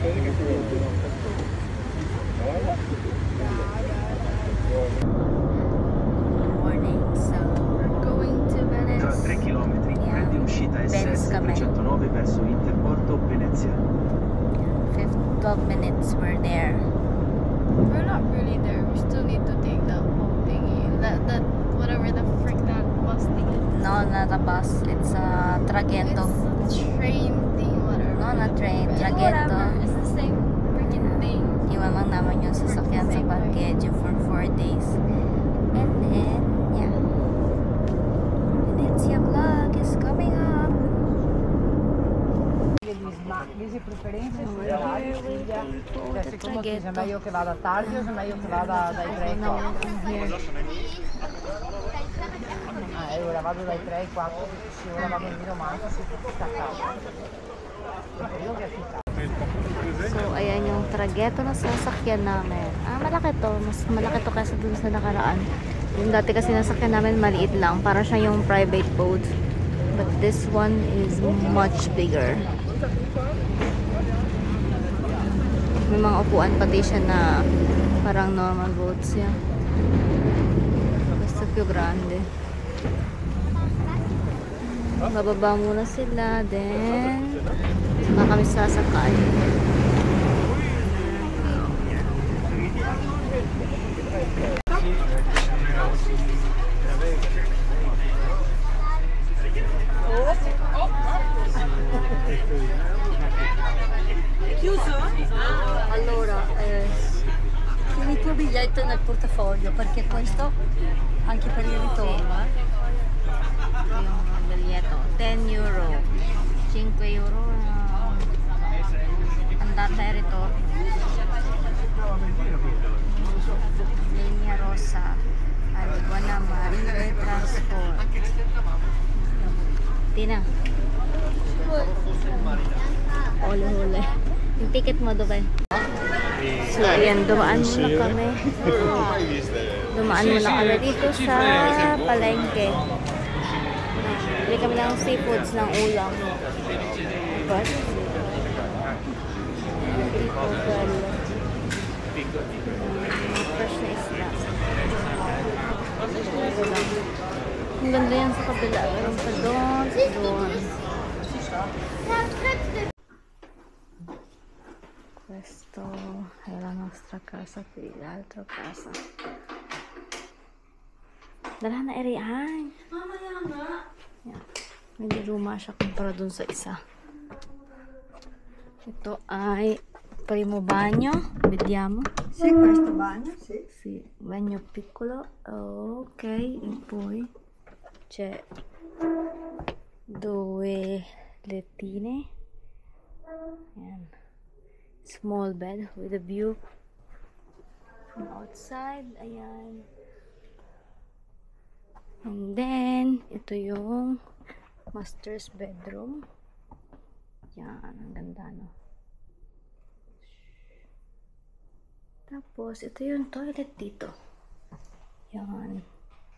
Morning, so we're going to Venice. Tra 3 km, prendi l'uscita SS 309 verso Interporto Venezia. 12 minutes, we're there. We're not really there. We still need to take that whole thingy. That whatever the frick that bus thing is. No, not a bus. It's a traghetto. It's a train thing, whatever. No, not train. It's Traghetto. whatever. It's the same freaking thing. Iwan lang naman yung sasakyan sa Barquejo for 4 days. And then, yeah. Venezia vlog is coming up. Dici preferenze Oh, sugli orari, figlia? Cioè, secondo te se è meglio che vada tardi o se è meglio che vada dai 3 ai 4? Ora vado dai 3 ai 4 perché se ora vado in romanzo si può staccare. Io che So, ayan yung traghetto na sasakyan namin. Malaki to. Mas malaki to kaysa dun sa nakaraan. Yung dati kasi nasakyan namin maliit lang. Para siya yung private boat. But this one is much bigger. May mga upuan pati siya na parang normal boats siya. Basta più grande. Bababa muna sila. Then, saka kami sasakay. Allora, tieni il tuo biglietto nel portafoglio perché questo anche per il ritorno. Yung biglietto, 10 euro. 5 euro. Andata e ritorno. Linea Rossa. Alguana Marine Transport. Tina. Huli-huli. Yung ticket mo, Dubai. So, ayan, dumaan muna kami. Dumaan muna kami dito sa palengke. Bili kami ng seafoods ng ulam. But, fresh na isla. Ang ganda yan sa kabila. Meron pa doon, doon. Questo è la nostra casa qui, l'altra casa. Dala na erihan. Mamaya nga. Yeah. Medyo luma siya kumpara dun sa isa. Ito ay primo bagno. Vediamo. Sì, questo bagno, sì. Sì, bagno piccolo. Ok, e poi c'è 2 lettine. Ayan. Small bed with a view from outside. Ayan. And then, ito yung master's bedroom. Yan, ang ganda, no? Tapos, ito yung toilet dito. Yan.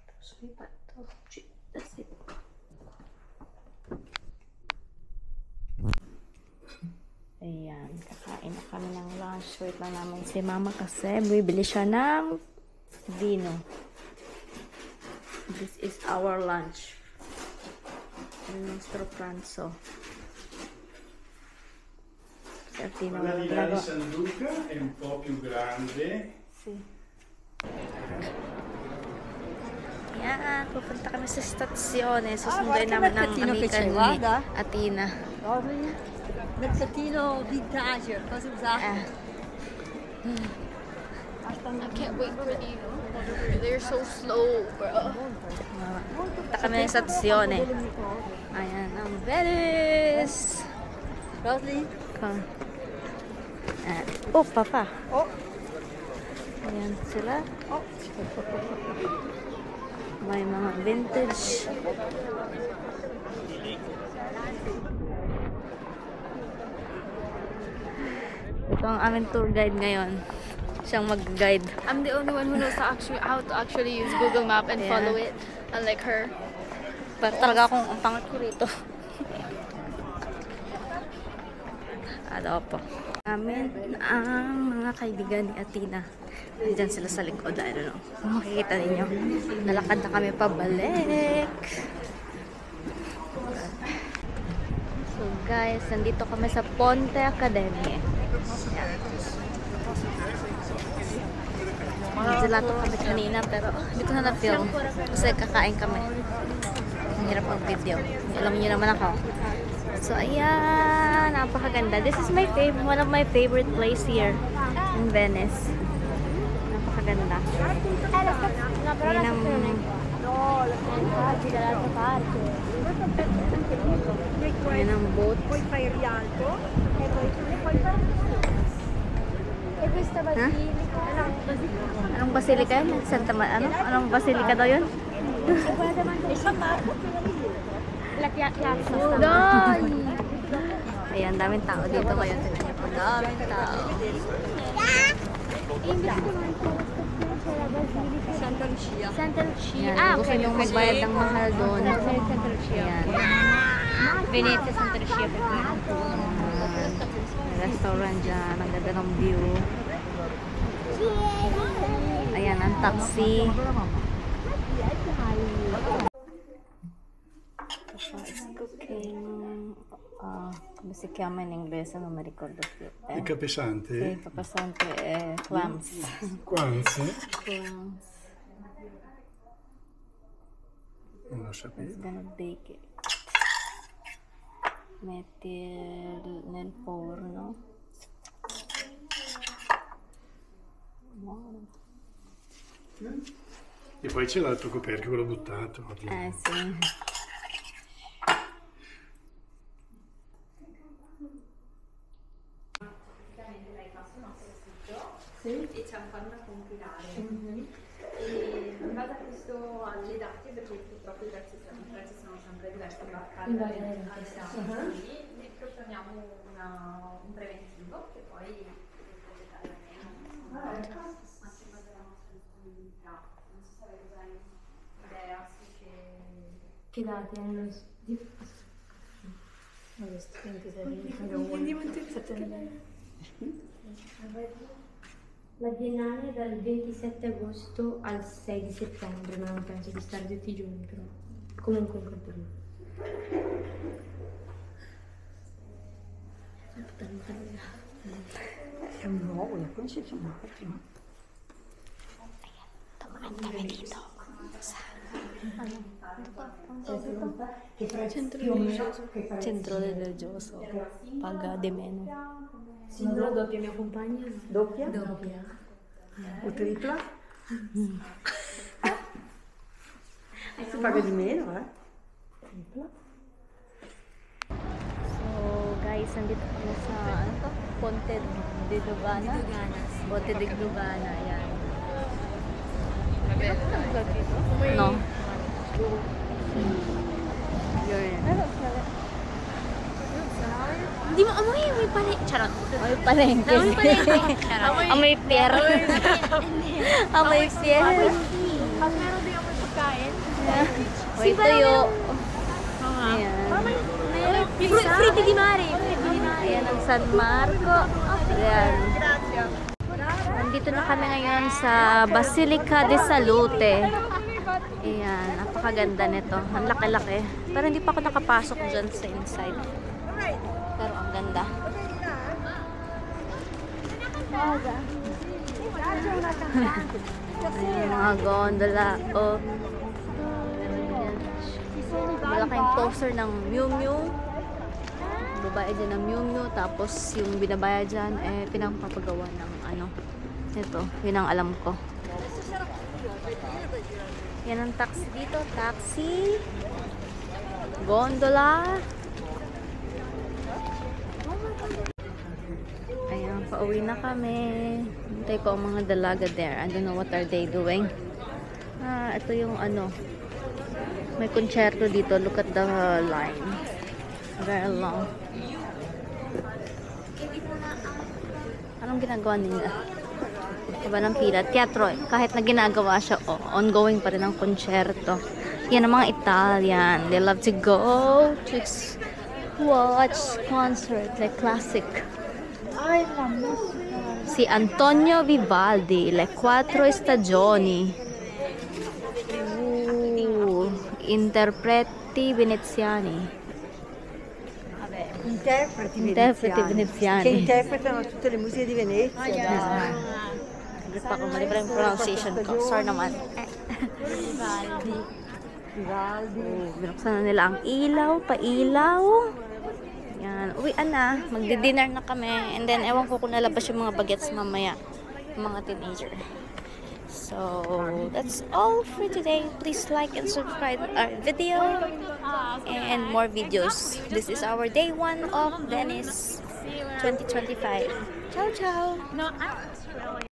Tapos, may bato. That's it. Ayan, kakain na kami ng lunch. Wait lang namin si mama kasi bibili siya ng vino. This is our lunch. Il nostro pranzo. Quella di là di San Luca è un po' più grande. Sì. Ayan, pupunta kami sa stazione. Susunduin namin ng amica ni Atina. Mercatino vintage, cosa usate? I can't wait for these. They're so slow, bro. Punta kami sa stazione. Ayan, ang Venice! Rosli? Come. Oh, papa. Oh. Ayan sila. Oh. May mga vintage. Ito ang aming tour guide ngayon. Siyang mag-guide. I'm the only one who knows how to actually use Google Map and follow it, unlike her. Pero talaga akong ang pangat ko rito. Ano po. Amin ang mga kaibigan ni Athena. Diyan sila sa likod. I don't know. Kung makikita ninyo. Nalakad na kami pabalik. So guys, nandito kami sa Ponte Academy. Gelato kami kanina pero hindi ko na na-film. Kasi kakain kami. Ang hirap ang video. Alam niyo naman ako. So ayan, napakaganda. This is my favorite, one of my favorite place here in Venice. Napakaganda. Ayan ang ayan ang boat. Ha? Anong basilika yun? Santa ano? Anong basilika daw yun? Ayan, daming tao dito ngayon. Daming tao. Santa Lucia. Santa Lucia. Ayan, gusto nyo magbayad ng mahal doon. Santa Lucia. Ayan. Venezia, Santa Lucia. May restaurant dyan. Ang ganda ng view. Ayan, ang taxi. It's cooking. Come si chiama in inglese? Non mi ricordo più. I capesanti? Sì, capesante è clams. Quanzi? Clams. Non lo It's sapevo. gonna bake it. Metti nel forno. Buono. E poi c'è l'altro coperchio, quello buttato. Sì. E c'è ancora da compilare. E in base a questo alle date, perché purtroppo i prezzi sono sempre diversi in base alle date, ne proponiamo un preventivo che poi potete dare meno. Massima della nostra disponibilità. Non so se avete già idea Che date hanno? La biennale è dal 27 agosto al 6 di settembre, ma non penso di stare tutti i giorni, però comunque in quanto lì. È un nuovo, come si chiama? Centro religioso. Paga di meno. Singola doppia mi accompagna? Doppia? Doppia. O tripla? Si paga di meno, Tripla. So guys, nandito kami sa ano to? Ponte di Lugana. Ponte di Lugana, ayan. No. Hindi mo amoy, may palengke. Charot. Amoy palengke. Amoy palengke. Amoy pier. Amoy pier. Pag meron din amoy pagkain. Amoy tuyo. Ayan. Fritti di mare. Ayan ang San Marco. Ayan. Nandito na kami ngayon sa Basilica de Salute. Ayan, napakaganda nito. Ang laki-laki. Pero hindi pa ako nakapasok dyan sa inside. Pero ang ganda. Ayan, mga gondola. Oh. Malaking poster ng Miu Miu. Babayad dyan ng Miu Miu. Tapos yung binabayad dyan, pinapapagawa ng ano. Ito, yun ang alam ko. Yan ang taxi dito. Taxi. Gondola. Ayan, pauwi na kami. Hintay ko ang mga dalaga there. I don't know what are they doing. Ito yung ano. May konsyerto dito. Look at the line. Very long. Anong ginagawa nila? Diba ng pila? Teatro. Kahit na ginagawa siya, ongoing pa rin ang konsyerto. Yan ang mga Italian. They love to go to watch concert, like classic Ai, la musica. Si Antonio Vivaldi, Le Quattro Stagioni. Interpreti veneziani. Interpreti veneziani. Che interpretano tutte le musiche di Venezia. Hindi pa ako mali pa yung pronunciation ko. Sorry naman. Vivaldi. Binuksan na nila ang ilaw, pailaw. Yan. Uwian na. Magdi-dinner na kami. And then, ewan ko kung nalabas yung mga bagets mamaya. Yung mga teenager. So, that's all for today. Please like and subscribe our video. And more videos. This is our day 1 of Venice 2025. Ciao, ciao! No, I was really